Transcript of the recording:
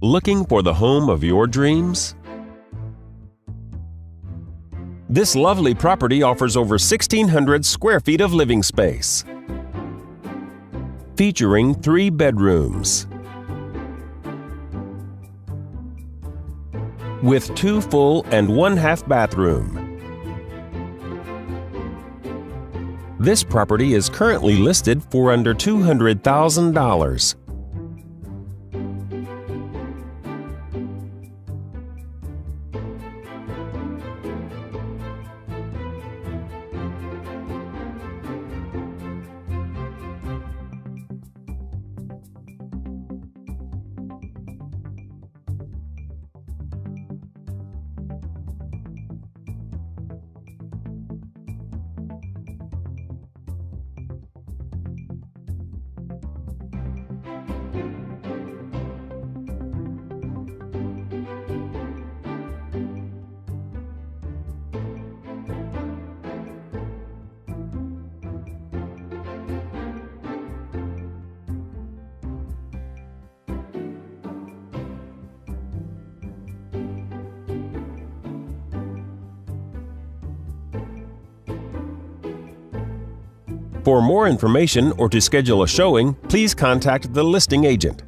Looking for the home of your dreams? This lovely property offers over 1,600 square feet of living space, featuring 3 bedrooms with 2 full and 1 half bathroom. This property is currently listed for under $200,000. For more information or to schedule a showing, please contact the listing agent.